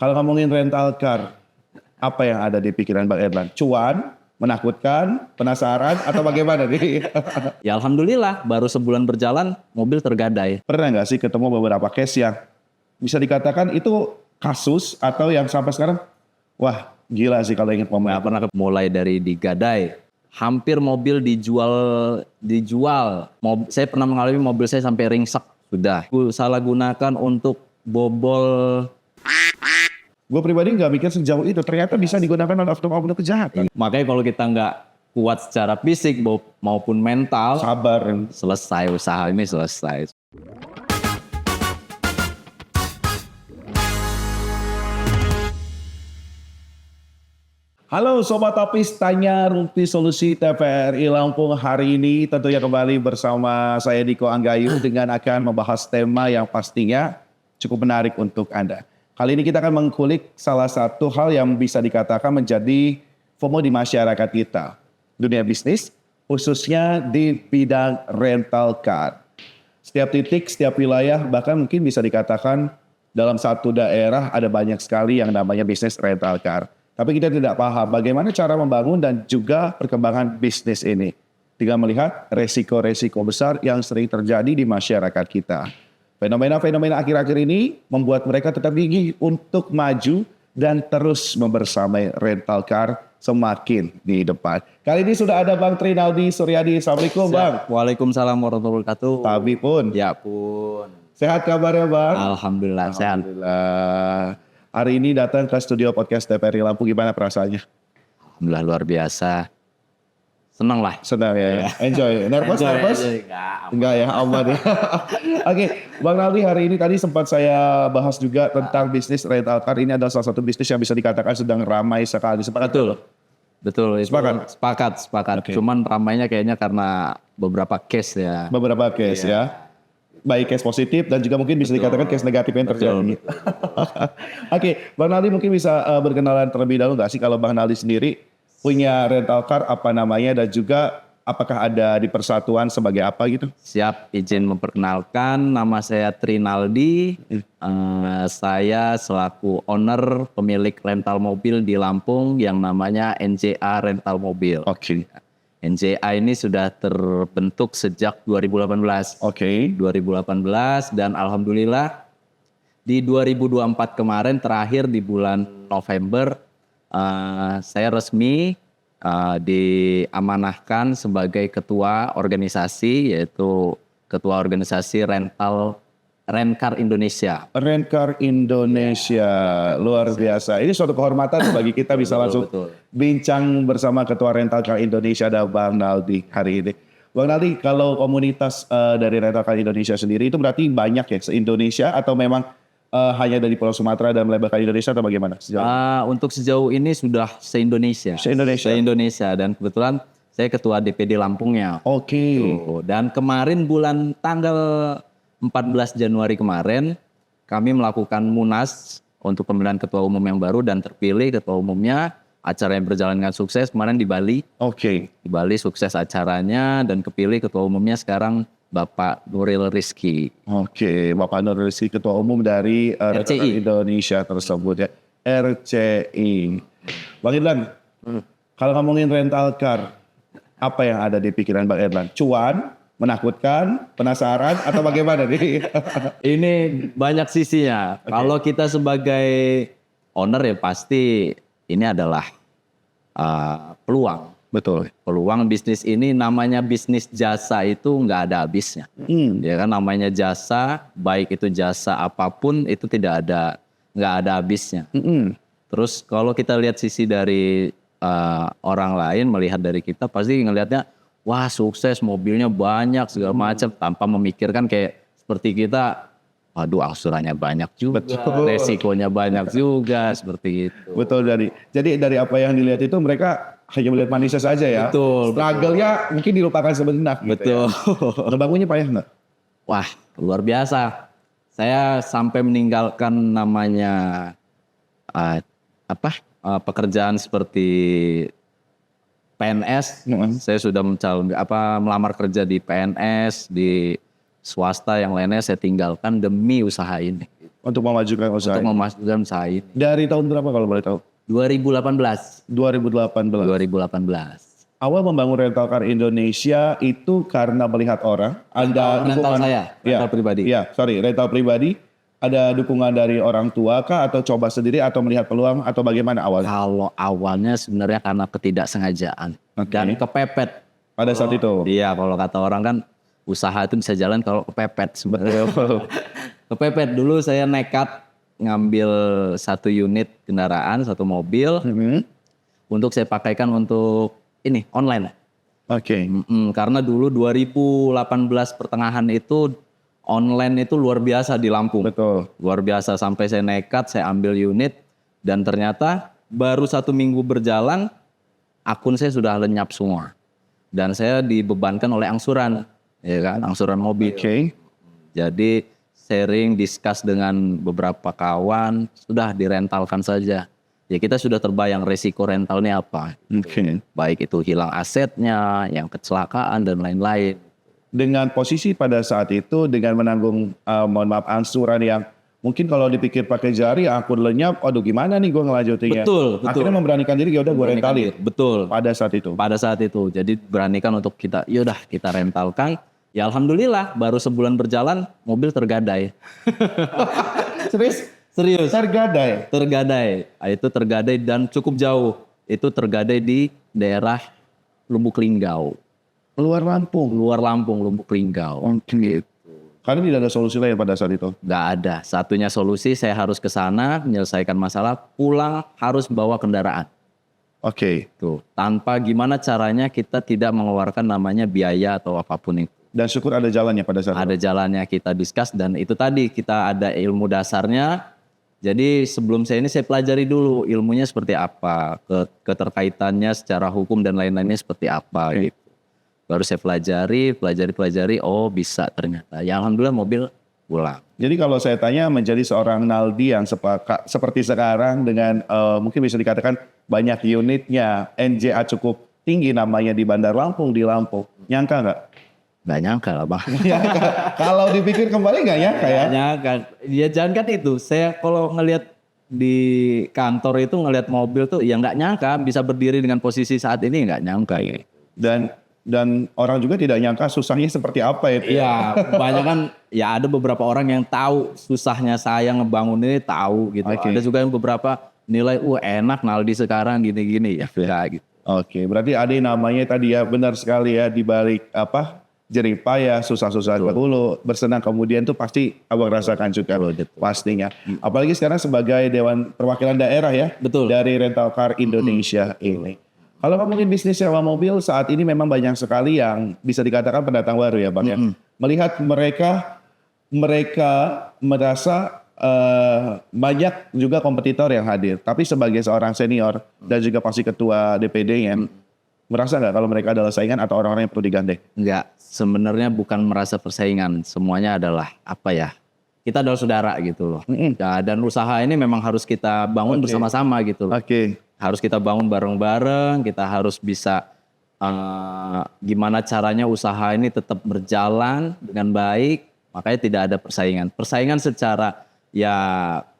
Kalau ngomongin rental car, apa yang ada di pikiran Bang Erlan? Cuan, menakutkan, penasaran, atau bagaimana nih? Ya alhamdulillah baru sebulan berjalan mobil tergadai. Pernah nggak sih ketemu beberapa case yang bisa dikatakan itu kasus atau yang sampai sekarang, wah gila sih kalau ingat momen. Nggak pernah mulai dari digadai. Hampir mobil dijual. Saya pernah mengalami mobil saya sampai ringsek sudah. Salah gunakan untuk bobol. Gue pribadi nggak mikir sejauh itu, ternyata bisa digunakan untuk kejahatan. Makanya kalau kita nggak kuat secara fisik maupun mental, Sabar. selesai usaha ini selesai. Halo Sobat Topis, tanya Rumpi Solusi TVRI Lampung hari ini tentunya kembali bersama saya Diko Anggayu dengan akan membahas tema yang pastinya cukup menarik untuk Anda. Kali ini kita akan mengkulik salah satu hal yang bisa dikatakan menjadi FOMO di masyarakat kita. Dunia bisnis, khususnya di bidang rental car. Setiap titik, setiap wilayah, bahkan mungkin bisa dikatakan dalam satu daerah ada banyak sekali yang namanya bisnis rental car. Tapi kita tidak paham bagaimana cara membangun dan juga perkembangan bisnis ini. Dengan melihat resiko-resiko besar yang sering terjadi di masyarakat kita. Fenomena-fenomena akhir-akhir ini membuat mereka tetap gigih untuk maju dan terus membersamai rental car semakin di depan. Kali ini sudah ada Bang Trinaldi Suryadi. Assalamualaikum Bang. Waalaikumsalam warahmatullahi wabarakatuh. Tabi pun. Ya pun. Sehat kabarnya Bang? Alhamdulillah sehat. Alhamdulillah. Hari ini datang ke studio podcast TVRI Lampung, gimana perasaannya? Alhamdulillah luar biasa. Senang lah. Senang ya? Enjoy. Nervous? Enggak ya, aman ya. Oke, Bang Naldi, hari ini tadi sempat saya bahas juga tentang bisnis rental car. Ini adalah salah satu bisnis yang bisa dikatakan sedang ramai sekali. Sepakat? Betul. Itu Sepakat? Sepakat. Okay. Cuman ramainya kayaknya karena beberapa case ya. Beberapa case ya. Baik case positif dan juga mungkin bisa dikatakan case negatif yang terjadi. Oke, Bang Naldi mungkin bisa berkenalan terlebih dahulu nggak sih kalau Bang Naldi sendiri punya rental car apa namanya dan juga apakah ada di persatuan sebagai apa gitu? Siap, izin memperkenalkan, nama saya Trinaldi. Saya selaku owner pemilik rental mobil di Lampung yang namanya NJA Rental Mobil. Oke. NJA ini sudah terbentuk sejak 2018. Oke. 2018 dan alhamdulillah di 2024 kemarin terakhir di bulan November saya resmi diamanahkan sebagai ketua organisasi, yaitu ketua organisasi Rencar Indonesia. Rencar Indonesia, luar biasa. Ini suatu kehormatan bagi kita bisa langsung bincang bersama ketua Rental Car Indonesia dan Bang Naldi hari ini. Bang Naldi, kalau komunitas dari Rental Car Indonesia sendiri itu berarti banyak ya se-Indonesia atau memang hanya dari Pulau Sumatera dan melebar ke Indonesia atau bagaimana? Untuk sejauh ini sudah se-Indonesia. Se-Indonesia dan kebetulan saya ketua DPD Lampungnya. Oke. Dan kemarin bulan tanggal 14 Januari kemarin kami melakukan munas untuk pemilihan ketua umum yang baru dan terpilih ketua umumnya. Acara yang berjalan dengan sukses kemarin di Bali. Oke. Di Bali sukses acaranya dan kepilih ketua umumnya sekarang Bapak Nuril Rizky. Oke, Bapak Nuril Rizky ketua umum dari RCI Indonesia tersebut ya. RCI. Bang Irlan, kalau ngomongin rental car, apa yang ada di pikiran Bang Irlan? Cuan, menakutkan, penasaran, atau bagaimana nih? Ini banyak sisinya. Okay. Kalau kita sebagai owner ya pasti ini adalah peluang. Betul. Peluang bisnis ini namanya bisnis jasa itu nggak ada habisnya. Ya kan namanya jasa, baik itu jasa apapun itu nggak ada habisnya. Terus kalau kita lihat sisi dari orang lain melihat dari kita pasti ngelihatnya wah sukses mobilnya banyak segala macam tanpa memikirkan kayak seperti kita, waduh angsurannya banyak juga, resikonya banyak juga seperti itu. Betul jadi dari apa yang dilihat itu mereka hanya melihat manisnya saja ya. Betul. Struggle-nya mungkin dilupakan sebentar. Betul. Gitu ya. Ngebangunnya payah nggak? Wah luar biasa. Saya sampai meninggalkan namanya pekerjaan seperti PNS, saya sudah melamar kerja di PNS, di swasta yang lainnya saya tinggalkan demi usaha ini. Untuk memajukan usaha. Untuk memajukan usaha ini. Dari tahun berapa kalau boleh tahu? 2018. 2018. Awal membangun rental car Indonesia itu karena melihat orang. Ada rental dukungan, saya, rental pribadi. Iya, rental pribadi. Ada dukungan dari orang tua kah atau coba sendiri atau melihat peluang atau bagaimana awalnya? Kalau awalnya sebenarnya karena ketidaksengajaan dan kepepet. Pada saat itu? Iya, kalau kata orang kan usaha itu bisa jalan kalau kepepet sebenarnya. Kepepet dulu saya nekat ngambil satu unit kendaraan, satu mobil untuk saya pakaikan untuk ini online. Oke. Karena dulu 2018 pertengahan itu online itu luar biasa di Lampung. Betul. Luar biasa sampai saya nekat, saya ambil unit dan ternyata baru 1 minggu berjalan akun saya sudah lenyap semua. Dan saya dibebankan oleh angsuran, ya kan, angsuran mobil. Oke. Jadi sharing, discuss dengan beberapa kawan, sudah direntalkan saja. Ya kita sudah terbayang resiko rentalnya apa. Oke. Baik itu hilang asetnya, yang kecelakaan dan lain-lain. Dengan posisi pada saat itu dengan menanggung mohon maaf angsuran yang mungkin kalau dipikir pakai jari akun lenyap, aduh gimana nih gue ngelanjutinnya. Betul. Akhirnya memberanikan diri ya udah gue rentalin. Betul. Pada saat itu. Pada saat itu. Jadi beranikan untuk kita, yaudah kita rentalkan. Ya alhamdulillah baru sebulan berjalan mobil tergadai. Serius? Serius. Tergadai? Tergadai. Itu tergadai dan cukup jauh. Itu tergadai di daerah Lubuk Linggau. Luar Lampung? Luar Lampung, Lubuk Linggau. Oke. Karena tidak ada solusi lain pada saat itu? Nggak ada. Satunya solusi saya harus ke sana, menyelesaikan masalah, pulang harus bawa kendaraan. Oke. Tuh. Tanpa gimana caranya kita tidak mengeluarkan namanya biaya atau apapun itu. Dan syukur ada jalannya pada saat Ada itu? jalannya kita discuss dan itu tadi kita ada ilmu dasarnya. Jadi sebelum saya ini saya pelajari dulu ilmunya seperti apa, keterkaitannya secara hukum dan lain-lainnya seperti apa gitu. Baru saya pelajari, oh bisa ternyata. Ya alhamdulillah mobil pulang. Jadi kalau saya tanya menjadi seorang Naldi yang seperti sekarang dengan mungkin bisa dikatakan banyak unitnya, NJA cukup tinggi namanya di Bandar Lampung, di Lampung. Nyangka nggak? Gak nyangka lah bang. Kalau dipikir kembali nggak nyangka ya? Gak nyangka. Ya jangan kan itu. Saya kalau ngelihat di kantor itu ngelihat mobil tuh ya nggak nyangka bisa berdiri dengan posisi saat ini nggak nyangka ya. Dan orang juga tidak nyangka susahnya seperti apa itu. Iya, banyak kan ya ada beberapa orang yang tahu susahnya saya ngebangun ini tahu gitu. Oke. Ada juga yang beberapa nilai enak Naldi sekarang gini-gini ya gitu. Oke, berarti ada namanya tadi ya benar sekali ya di balik jerih payah, susah-susah dahulu, bersenang kemudian tuh pasti abang rasakan juga pastinya. Apalagi sekarang sebagai Dewan Perwakilan Daerah ya. Betul. Dari Rental Car Indonesia ini. Kalau ngomongin bisnis sewa mobil saat ini memang banyak sekali yang bisa dikatakan pendatang baru ya Bang ya. Melihat mereka merasa banyak juga kompetitor yang hadir. Tapi sebagai seorang senior dan juga pasti ketua DPD-nya, merasa nggak kalau mereka adalah saingan atau orang-orang yang perlu digandeng? Enggak, sebenarnya bukan merasa persaingan. Semuanya adalah apa ya? Kita adalah saudara gitu loh. Dan usaha ini memang harus kita bangun bersama-sama gitu loh. Oke. Harus kita bangun bareng-bareng, kita harus bisa gimana caranya usaha ini tetap berjalan dengan baik. Makanya tidak ada persaingan. Persaingan secara ya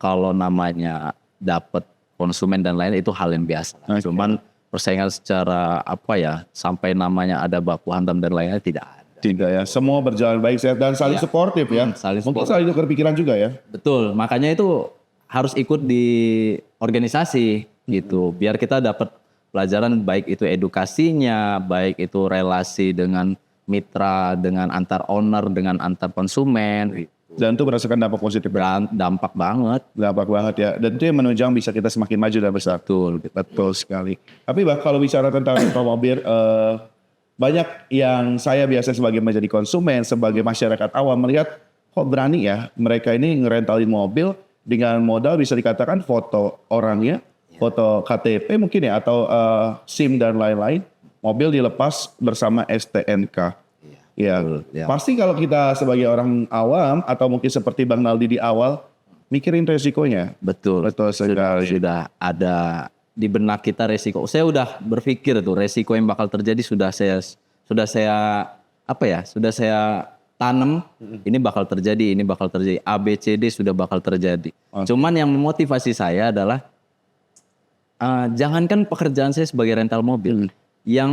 kalau namanya dapat konsumen dan lain itu hal yang biasa. Cuman persaingan secara apa ya sampai namanya ada baku hantam dan lainnya tidak ada. Tidak ya, semua berjalan baik sehat dan saling suportif ya. Mungkin saling tukar pikiran juga ya. Betul, makanya itu harus ikut di organisasi gitu. Biar kita dapat pelajaran baik itu edukasinya, baik itu relasi dengan mitra, dengan antar owner, dengan antar konsumen. Dan itu merasakan dampak positif. Dampak banget. Dampak banget ya. Dan itu yang menunjang bisa kita semakin maju dan besar. Betul sekali. Tapi kalau bicara tentang rental mobil, banyak yang saya biasa sebagai menjadi konsumen, sebagai masyarakat awam melihat kok berani ya mereka ini ngerentalin mobil dengan modal bisa dikatakan foto orangnya, foto KTP mungkin ya atau SIM dan lain-lain. Mobil dilepas bersama STNK. Ya, pasti kalau kita sebagai orang awam atau mungkin seperti Bang Naldi di awal mikirin resikonya. Betul sekali. Sudah ada di benak kita resiko. Saya udah berpikir tuh resiko yang bakal terjadi sudah saya tanam, ini bakal terjadi, ini bakal terjadi, A, B, C, D sudah bakal terjadi. Cuman yang memotivasi saya adalah jangankan pekerjaan saya sebagai rental mobil, yang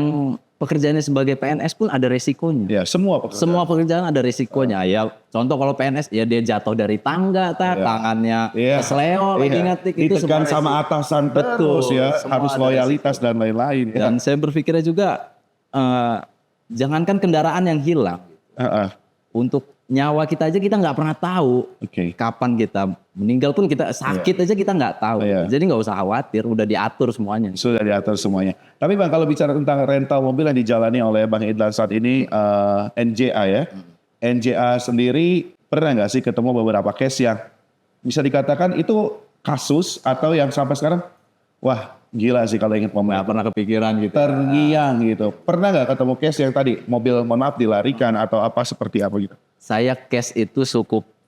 pekerjaannya sebagai PNS pun ada resikonya. Ya, semua pekerjaan. Semua pekerjaan ada resikonya. Ya, contoh kalau PNS ya dia jatuh dari tangga, tangannya kesleo, lagi ngetik itu ditekan sama atasan terus ya, harus loyalitas dan lain-lain. Ya. Dan saya berpikirnya juga jangankan kendaraan yang hilang, untuk nyawa kita aja kita nggak pernah tahu kapan kita meninggal pun kita sakit aja kita nggak tahu. Jadi nggak usah khawatir, udah diatur semuanya. Sudah diatur semuanya. Tapi Bang, kalau bicara tentang rental mobil yang dijalani oleh Bang Idlan saat ini NJA ya. NJA sendiri pernah nggak sih ketemu beberapa case yang bisa dikatakan itu kasus atau yang sampai sekarang wah gila sih kalau ingat momen. Nggak pernah kepikiran gitu. Terngiang gitu. Pernah nggak ketemu case yang tadi mobil mohon maaf dilarikan atau apa seperti apa gitu? Saya case itu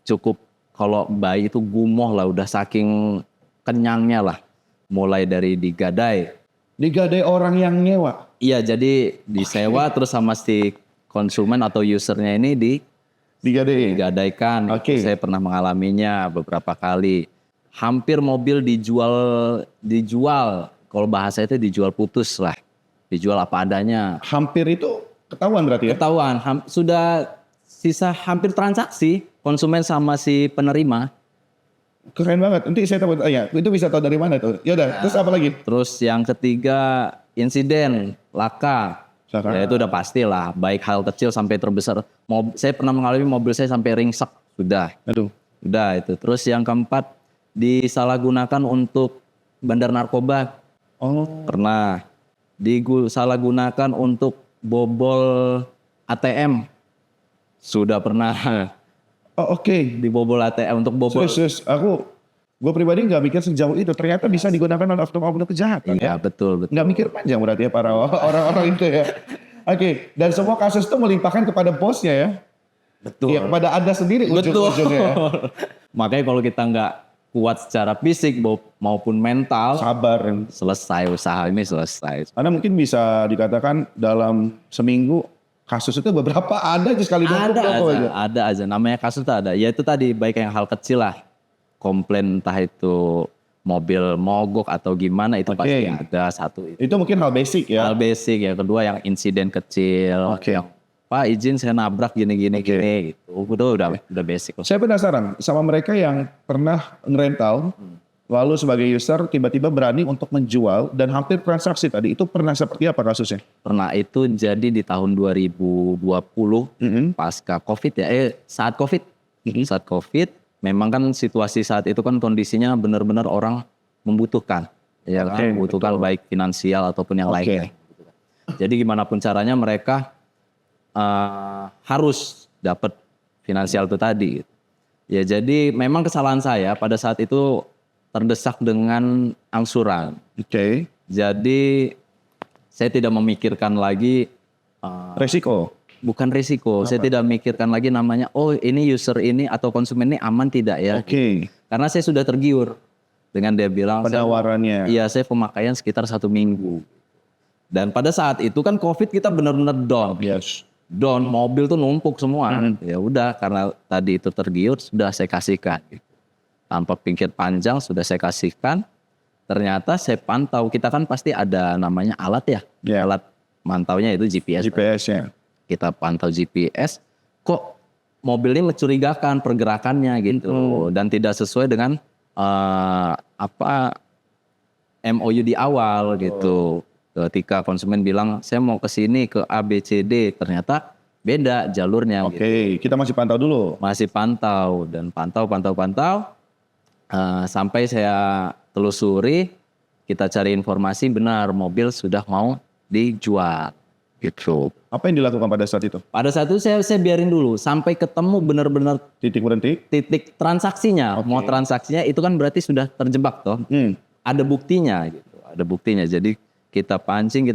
cukup kalau bayi itu gumoh lah, udah saking kenyangnya lah. Mulai dari digadai. Digadai orang yang nyewa? Iya, jadi disewa terus sama si konsumen atau usernya ini digadaikan. Saya pernah mengalaminya beberapa kali. Hampir mobil dijual. Kalau bahasa itu dijual putus lah. Dijual apa adanya. Hampir itu ketahuan berarti ya? Ketahuan. Sudah sisa hampir transaksi konsumen sama si penerima. Keren banget. Nanti saya tahu ya, itu bisa tahu dari mana tuh. Ya udah, terus apa lagi? Terus yang ketiga insiden laka. Ya itu udah pastilah, baik hal kecil sampai terbesar. Saya pernah mengalami mobil saya sampai ringsek, sudah. Aduh. Udah itu. Terus yang keempat disalahgunakan untuk bandar narkoba. Pernah. Disalahgunakan untuk bobol ATM. Sudah pernah. Dibobol ATM untuk bobol. Gue pribadi nggak mikir sejauh itu. Ternyata bisa digunakan untuk kejahatan. Iya, betul. Nggak mikir panjang berarti ya para orang-orang itu ya. Dan semua kasus itu melimpahkan kepada bosnya ya. Betul. Ya, kepada Anda sendiri ujung-ujungnya ya. Makanya kalau kita nggak kuat secara fisik maupun mental, sabar. Selesai usaha ini selesai. Karena mungkin bisa dikatakan dalam seminggu kasus itu beberapa ada aja sekali ada aja. Namanya kasus itu ada. Ya itu tadi baik yang hal kecil lah. Komplain entah itu mobil mogok atau gimana itu pasti ada satu. Itu mungkin hal basic ya. Hal basic. Yang kedua yang insiden kecil. Yang Pak izin saya nabrak gini gitu. Udah basic. Saya penasaran sama mereka yang pernah ngerental. Lalu sebagai user tiba-tiba berani untuk menjual dan hampir transaksi tadi. Itu pernah seperti apa kasusnya? Pernah, itu jadi di tahun 2020 pasca COVID ya. Saat COVID. Saat COVID memang kan situasi saat itu kan kondisinya benar-benar orang membutuhkan. Ya kan? Membutuhkan baik finansial ataupun yang lainnya. Jadi gimana pun caranya mereka harus dapat finansial itu tadi. Ya jadi memang kesalahan saya pada saat itu terdesak dengan angsuran. Jadi saya tidak memikirkan lagi resiko. Bukan resiko. Saya tidak memikirkan lagi namanya. Oh ini user ini atau konsumen ini aman tidak ya? Karena saya sudah tergiur dengan dia bilang. Penawarannya. Iya, saya pemakaian sekitar 1 minggu. Dan pada saat itu kan COVID kita benar-benar down. Down, mobil tuh numpuk semua. Ya udah karena tadi itu tergiur sudah saya kasihkan. Tanpa pikir panjang sudah saya kasihkan. Ternyata saya pantau, kita kan pasti ada namanya alat ya. Alat mantaunya itu GPS. GPS-nya. Kita pantau GPS, kok mobil ini mencurigakan pergerakannya gitu. Dan tidak sesuai dengan MOU di awal gitu. Ketika konsumen bilang saya mau ke sini ke A, B, C, D, ternyata beda jalurnya. Kita masih pantau dulu. Masih pantau dan pantau. Sampai saya telusuri, kita cari informasi benar mobil sudah mau dijual gitu. Apa yang dilakukan pada saat itu? Pada saat itu saya biarin dulu sampai ketemu benar-benar titik berhenti, titik transaksinya. Mau transaksinya itu kan berarti sudah terjebak toh. Ada buktinya gitu. Ada buktinya. Jadi kita pancing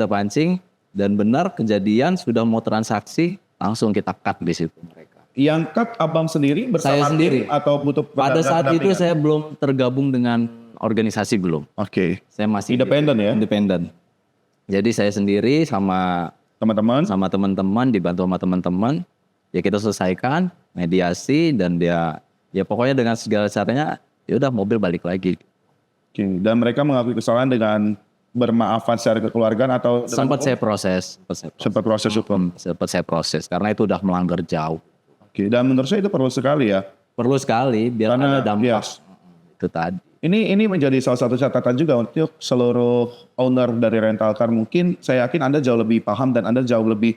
dan benar kejadian sudah mau transaksi langsung kita cut di situ mereka. Yang cut abang sendiri bersama saya sendiri atau butuh pada saat itu saya belum tergabung dengan organisasi belum. Saya masih independen ya. Independen. Jadi saya sendiri sama teman-teman dibantu sama teman-teman ya kita selesaikan, mediasi, dan dia ya pokoknya dengan segala caranya ya udah mobil balik lagi. Oke. Dan mereka mengakui kesalahan dengan bermaafan secara kekeluargaan atau Sempat saya proses, sempat proses hukum. sempat saya proses karena itu udah melanggar jauh. Oke. Dan menurut saya itu perlu sekali ya. Perlu sekali biar Karena, ada dampak yes. itu tadi. Ini menjadi salah satu catatan juga untuk seluruh owner dari rental car. Mungkin saya yakin Anda jauh lebih paham dan Anda jauh lebih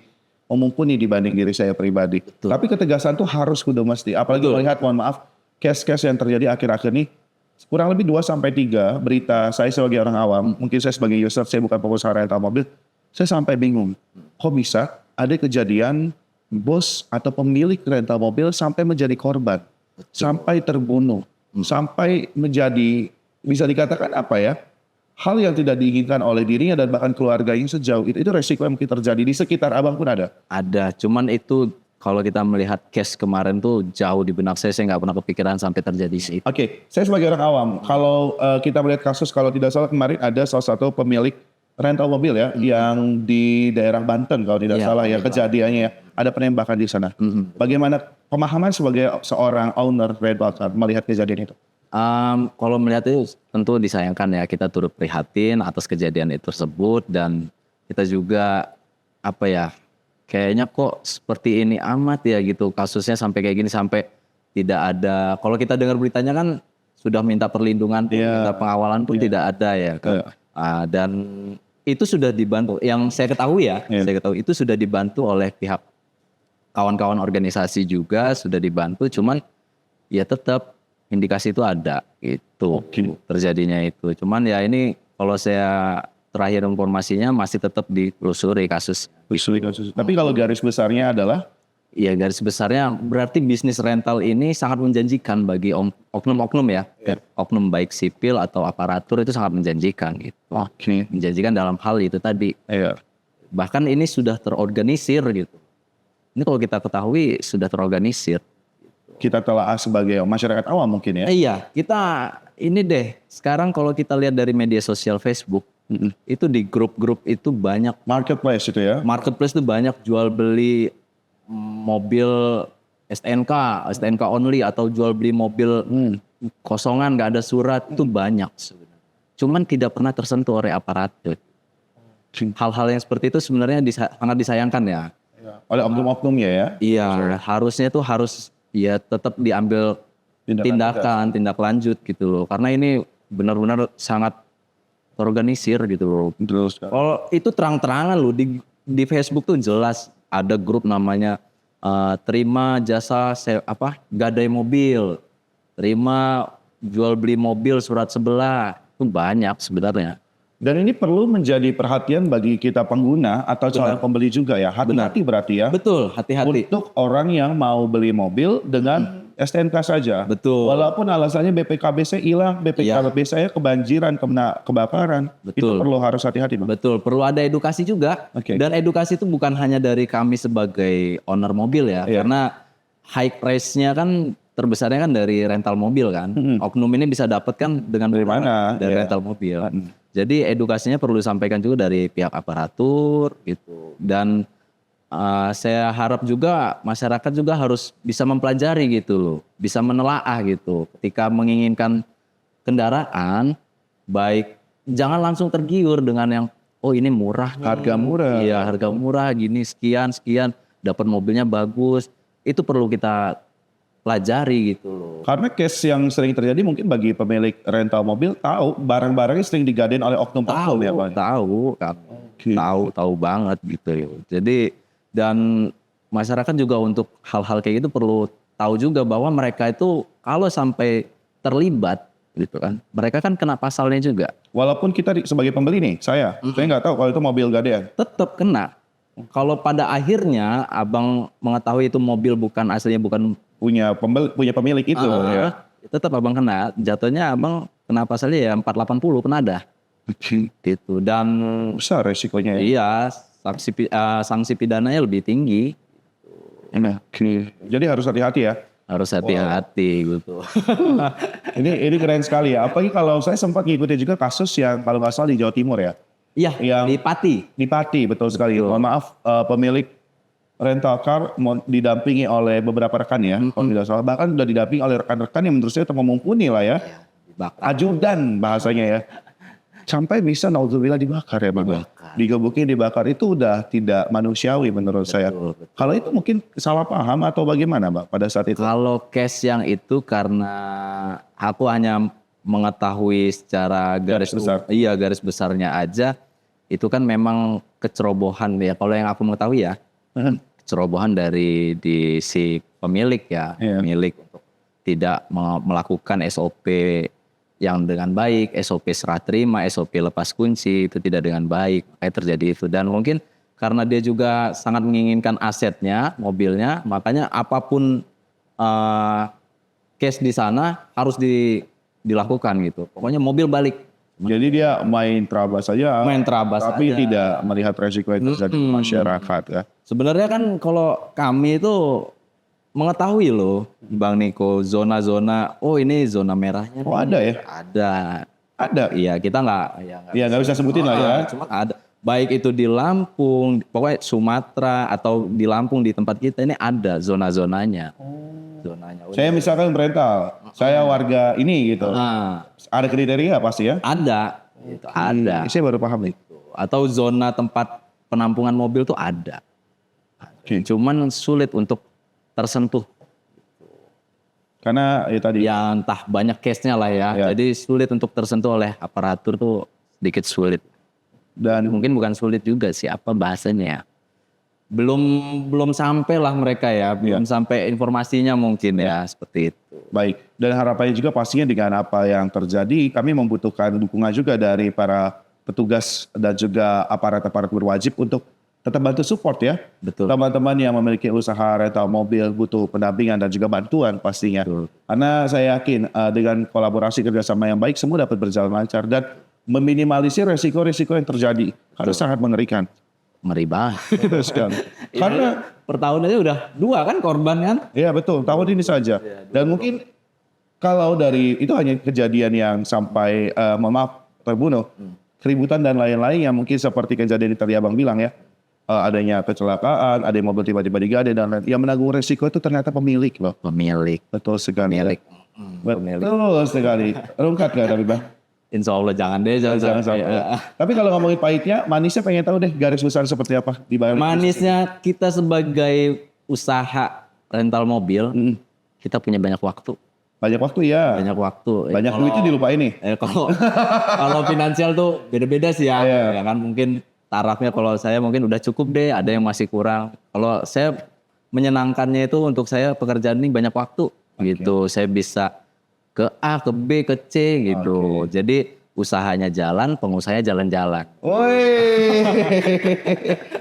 mumpuni dibanding diri saya pribadi. Tapi ketegasan tuh harus kudu mesti. Apalagi melihat, mohon maaf, case-case yang terjadi akhir-akhir ini kurang lebih 2-3 berita saya sebagai orang awam, mungkin saya sebagai user, saya bukan pengusaha rental mobil, saya sampai bingung. Kok bisa ada kejadian bos atau pemilik rental mobil sampai menjadi korban, sampai terbunuh, sampai menjadi, bisa dikatakan apa ya, hal yang tidak diinginkan oleh dirinya dan bahkan keluarganya sejauh itu resiko yang mungkin terjadi di sekitar abang pun ada. Ada, cuman itu kalau kita melihat case kemarin tuh jauh di benak saya nggak pernah kepikiran sampai terjadi sih. Oke, saya sebagai orang awam, kalau kita melihat kasus, kalau tidak salah kemarin ada salah satu pemilik rental mobil ya, yang di daerah Banten kalau tidak salah ya kejadiannya ya, ada penembakan di sana. Bagaimana pemahaman sebagai seorang owner rental car melihat kejadian itu? Kalau melihat itu tentu disayangkan ya, kita turut prihatin atas kejadian itu tersebut, dan kita juga apa ya, kayaknya kok seperti ini amat ya gitu kasusnya sampai kayak gini, sampai tidak ada, kalau kita dengar beritanya kan sudah minta perlindungan pun, minta pengawalan pun tidak ada ya kan. Dan itu sudah dibantu, yang saya ketahui ya, saya ketahui itu sudah dibantu oleh pihak kawan-kawan organisasi juga, sudah dibantu, cuman ya tetap indikasi itu ada gitu terjadinya itu. Cuman ya ini kalau saya terakhir informasinya masih tetap ditelusuri kasus. Tapi kalau garis besarnya adalah? Ya garis besarnya berarti bisnis rental ini sangat menjanjikan bagi oknum-oknum ya. Oknum baik sipil atau aparatur itu sangat menjanjikan gitu. Menjanjikan dalam hal itu tadi. Bahkan ini sudah terorganisir gitu. Ini kalau kita ketahui sudah terorganisir. Kita telah sebagai masyarakat awam mungkin ya? Iya, kita ini deh. Sekarang kalau kita lihat dari media sosial Facebook, itu di grup-grup itu banyak. Marketplace itu ya? Marketplace itu banyak jual beli mobil STNK only, atau jual beli mobil kosongan nggak ada surat, itu banyak sebenarnya. Cuman tidak pernah tersentuh oleh aparatur. Hal-hal yang seperti itu sebenarnya sangat disayangkan ya. Oleh oknum-oknum ya? Iya, harusnya tuh harus ya tetap diambil tindak lanjut gitu loh. Karena ini benar-benar sangat terorganisir gitu loh. Kalau itu terang-terangan loh di Facebook tuh jelas ada grup namanya terima jasa gadai mobil, terima jual beli mobil surat sebelah, itu banyak sebenarnya. Dan ini perlu menjadi perhatian bagi kita pengguna atau calon pembeli juga ya. Hati-hati berarti ya. Betul, hati-hati. Untuk orang yang mau beli mobil dengan STNK saja. Betul. Walaupun alasannya BPKB saya hilang, BPKB saya kebanjiran, kena kebakaran. Itu perlu harus hati-hati Bang. Betul, perlu ada edukasi juga. Dan edukasi itu bukan hanya dari kami sebagai owner mobil ya. Karena high price-nya kan terbesarnya kan dari rental mobil kan. Oknum ini bisa dapat kan dengan dari mana? Dari rental mobil. Jadi edukasinya perlu disampaikan juga dari pihak aparatur gitu. Dan saya harap juga masyarakat juga harus bisa mempelajari gitu loh. Bisa menelaah gitu. Ketika menginginkan kendaraan, baik jangan langsung tergiur dengan yang oh ini murah. Harga murah. Iya, harga murah gini sekian, dapat mobilnya bagus. Itu perlu kita pelajari gitu loh. Karena case yang sering terjadi mungkin bagi pemilik rental mobil tahu barang-barangnya sering digadein oleh oknum-oknum ya Pak. Tahu banget gitu ya. Jadi dan masyarakat juga untuk hal-hal kayak gitu perlu tahu juga bahwa mereka itu kalau sampai terlibat gitu kan, mereka kan kena pasalnya juga. Walaupun kita sebagai pembeli nih, saya nggak tahu kalau itu mobil gadean. Tetap kena. Kalau pada akhirnya abang mengetahui itu mobil aslinya bukan punya pemilik itu ya. Tetap abang kena, jatuhnya abang kena pasalnya ya 480 penada. Gitu. Dan besar resikonya ya. Iya, sanksi pidananya lebih tinggi. Jadi harus hati-hati ya. Harus hati-hati gitu. Ini keren sekali ya. Apalagi kalau saya sempat ngikutin juga kasus yang kalau nggak salah di Jawa Timur ya. Iya, yang di Pati. Di Pati, betul sekali. Mohon maaf, pemilik rental car didampingi oleh beberapa rekan ya, kalau tidak salah. Bahkan sudah didampingi oleh rekan-rekan yang menurut saya terlalu mumpuni lah ya. Dibakar. Ajudan bahasanya ya. Sampai bisa naudzubillah dibakar ya Bang. Digebukin, dibakar itu udah tidak manusiawi menurut saya. Betul. Kalau itu mungkin salah paham atau bagaimana Mbak pada saat itu? Kalau case yang itu karena aku hanya mengetahui secara Garis besar. Iya, garis besarnya aja. Itu kan memang kecerobohan ya. Kalau yang aku mengetahui ya, kecerobohan dari di si pemilik ya, Iya. pemilik untuk tidak melakukan SOP yang dengan baik, SOP serah terima, SOP lepas kunci itu tidak dengan baik, makanya terjadi itu. Dan mungkin karena dia juga sangat menginginkan asetnya, mobilnya, makanya apapun case di sana harus dilakukan gitu. Pokoknya mobil balik. Jadi dia main terabas saja, Main terabas tapi aja. tidak melihat resiko yang terjadi di masyarakat ya. Sebenarnya kan kalau kami itu mengetahui loh Bang Niko, zona-zona, oh ini zona merahnya. Oh ada ya? Ada. Ada. Iya kita nggak. Ya nggak bisa sebutin lah ya. Cuma ada. Baik itu di Lampung, pokoknya Sumatera atau di Lampung di tempat kita ini ada zona-zonanya. Zonanya. Saya misalkan rental, saya warga ini gitu. Nah, Ada kriteria pasti ya? ada. Gitu, ada. Saya baru paham nih. Atau zona tempat penampungan mobil tuh ada. Oke. Cuman sulit untuk tersentuh. Karena ya tadi. Ya entah banyak case-nya lah ya. Ya. Jadi sulit untuk tersentuh oleh aparatur tuh sedikit sulit. Dan Mungkin bukan sulit juga sih, apa bahasanya ya. Belum sampai lah mereka ya, belum sampai informasinya mungkin ya seperti itu. baik. Dan harapannya juga pastinya dengan apa yang terjadi, kami membutuhkan dukungan juga dari para petugas dan juga aparat-aparat berwajib untuk tetap bantu support ya. Betul. Teman-teman yang memiliki usaha rental mobil butuh pendampingan dan juga bantuan pastinya. Betul. Karena saya yakin dengan kolaborasi kerjasama yang baik semua dapat berjalan lancar dan meminimalisir resiko-resiko yang terjadi. Karena sangat mengerikan. Ngeri banget. Betul sekali. Karena Per tahun aja udah 2 kan korban kan? ya betul, tahun ini saja. Dan mungkin kalau dari itu hanya kejadian yang sampai mohon maaf terbunuh, keributan dan lain-lain yang mungkin seperti kejadian yang tadi Abang bilang ya, adanya kecelakaan, ada yang mobil tiba-tiba digade dan lain. Yang menanggung resiko itu ternyata pemilik loh. Pemilik. Betul sekali. Pemilik. Betul sekali. Rungkat gak tapi Bang? Insya Allah jangan deh. Jangan sampai. Tapi kalau ngomongin pahitnya, manisnya pengen tahu deh garis besar seperti apa di balik. Manisnya kita sebagai usaha rental mobil, kita punya banyak waktu. Banyak waktu ya. Banyak waktu. Banyak duitnya dilupain nih. Kalau finansial tuh beda-beda sih ya. Iya. Ya kan mungkin tarafnya kalau saya mungkin udah cukup deh, ada yang masih kurang. Kalau saya menyenangkannya itu untuk saya pekerjaan ini banyak waktu gitu. Saya bisa ke A, ke B, ke C gitu. Jadi usahanya jalan, pengusahanya jalan-jalan. Woi,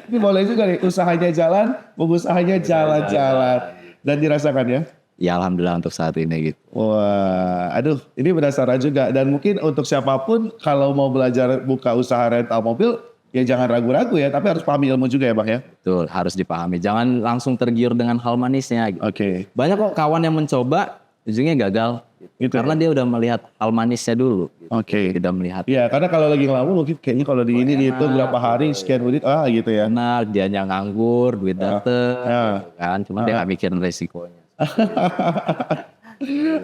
ini boleh juga nih, usahanya jalan, pengusahanya jalan-jalan. Dan dirasakan ya? Ya alhamdulillah untuk saat ini gitu. Wah, aduh ini penasaran juga. Dan mungkin untuk siapapun kalau mau belajar buka usaha rental mobil, ya jangan ragu-ragu ya, tapi harus paham ilmu juga ya Bang ya? Betul, harus dipahami. Jangan langsung tergiur dengan hal manisnya. Gitu. Oke. Banyak kok kawan yang mencoba, ujungnya gagal. Gitu. Karena dia udah melihat hal manisnya dulu. Gitu. Oke. Tidak melihat Iya, karena kalau lagi ngelamun mungkin kayaknya kalau di ini dihitung berapa hari, sekian unit, gitu ya. enak, dia nganggur, duit dateng, gitu kan. Cuma dia nggak mikirin resikonya.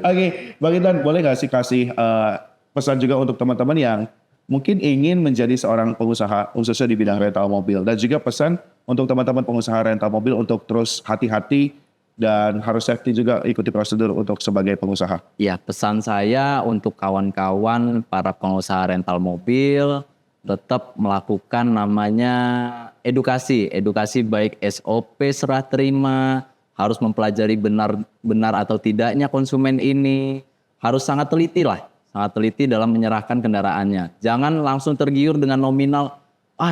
Oke, Bang Intan, boleh nggak sih kasih pesan juga untuk teman-teman yang mungkin ingin menjadi seorang pengusaha, khususnya di bidang rental mobil. Dan juga pesan untuk teman-teman pengusaha rental mobil untuk terus hati-hati dan harus safety juga ikuti prosedur untuk sebagai pengusaha. Ya, pesan saya untuk kawan-kawan para pengusaha rental mobil tetap melakukan namanya edukasi baik SOP serah terima, harus mempelajari benar atau tidaknya konsumen ini, harus sangat teliti dalam menyerahkan kendaraannya. Jangan langsung tergiur dengan nominal,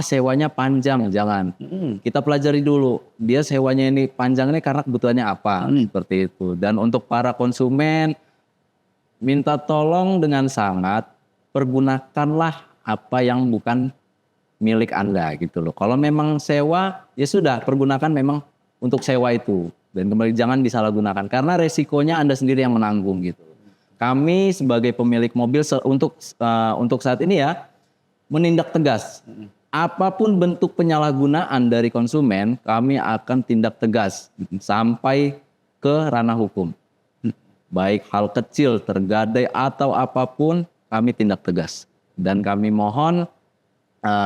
sewanya panjang, jangan. Kita pelajari dulu, dia sewanya ini panjang ini karena kebutuhannya apa, seperti itu. Dan untuk para konsumen, minta tolong dengan sangat, pergunakanlah apa yang bukan milik Anda gitu loh. Kalau memang sewa, ya sudah, pergunakan memang untuk sewa itu. Dan kembali jangan disalahgunakan, karena resikonya Anda sendiri yang menanggung gitu. Kami sebagai pemilik mobil untuk saat ini ya, menindak tegas. apapun bentuk penyalahgunaan dari konsumen, kami akan tindak tegas sampai ke ranah hukum. Baik hal kecil, tergadai atau apapun, kami tindak tegas. Dan kami mohon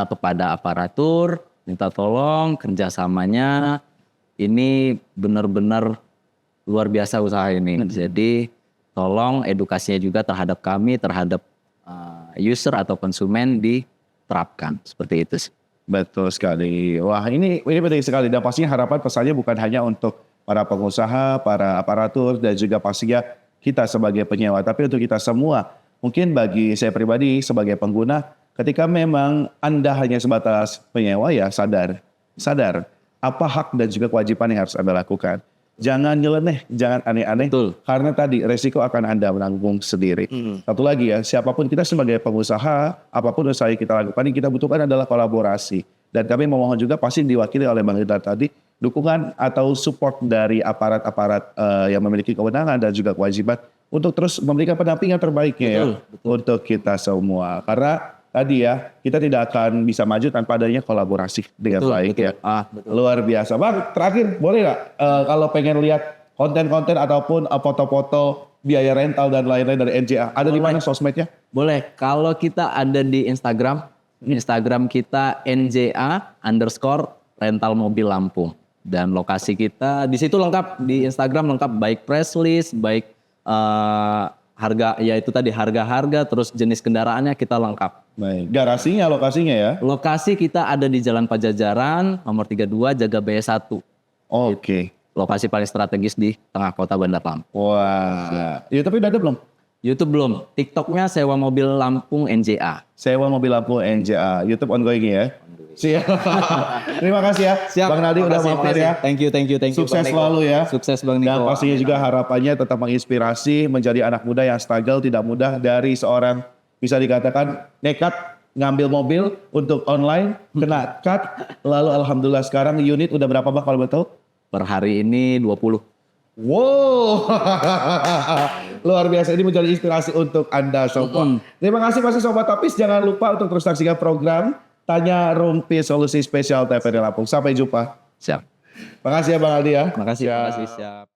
kepada aparatur, minta tolong kerjasamanya. Ini benar-benar luar biasa usaha ini. Jadi tolong edukasinya juga terhadap kami, terhadap user atau konsumen diterapkan. Seperti itu sih. Betul sekali. Wah ini penting sekali. Dan pastinya harapan pesannya bukan hanya untuk para pengusaha, para aparatur, dan juga pastinya kita sebagai penyewa. Tapi untuk kita semua, mungkin bagi saya pribadi sebagai pengguna, ketika memang Anda hanya sebatas penyewa ya sadar apa hak dan juga kewajiban yang harus Anda lakukan. Jangan nyeleneh, jangan aneh-aneh. Betul. Karena tadi resiko akan Anda menanggung sendiri. Satu lagi ya, siapapun kita sebagai pengusaha, apapun usaha yang kita lakukan, yang kita butuhkan adalah kolaborasi. Dan kami memohon juga pasti diwakili oleh Bang Ridwan tadi, dukungan atau support dari aparat-aparat yang memiliki kewenangan dan juga kewajiban untuk terus memberikan pendampingan terbaiknya untuk kita semua. Karena tadi ya, kita tidak akan bisa maju tanpa adanya kolaborasi dengan baik ya. Luar biasa. Bang, terakhir boleh nggak kalau pengen lihat konten-konten ataupun foto-foto biaya rental dan lain-lain dari NJA, ada di mana sosmednya? Boleh, kalau kita ada di Instagram kita NJA_rental mobil Lampung. Dan lokasi kita di situ lengkap, di Instagram lengkap, baik press list, baik harga, ya itu tadi harga-harga, terus jenis kendaraannya kita lengkap. Baik. Garasinya, lokasinya ya? Lokasi kita ada di Jalan Pajajaran, nomor 32, Jagabaya 1. Oke. Lokasi paling strategis di tengah kota Bandar Lampung. Wah. Ya tapi udah ada belum? YouTube belum. TikToknya sewa mobil Lampung NJA. Sewa mobil Lampung NJA. YouTube ongoing ya? Siap. Terima kasih ya. Siap. Bang Nadi udah mampir ya. Thank you. Sukses Bang Niko. selalu ya. Sukses Bang Niko. Dan pastinya juga harapannya tetap menginspirasi menjadi anak muda yang struggle tidak mudah dari seorang bisa dikatakan nekat ngambil mobil untuk online, kena cut, lalu alhamdulillah sekarang unit udah berapa Bang kalau betul? Per hari ini 20. Wow, luar biasa, ini menjadi inspirasi untuk Anda semua. Terima kasih masih Sobat Tapis, jangan lupa untuk terus saksikan program Tanya Rumpi Solusi Spesial TVRI Lampung. Sampai jumpa. Siap. Makasih ya Bang Aldi ya. Makasih. Siap.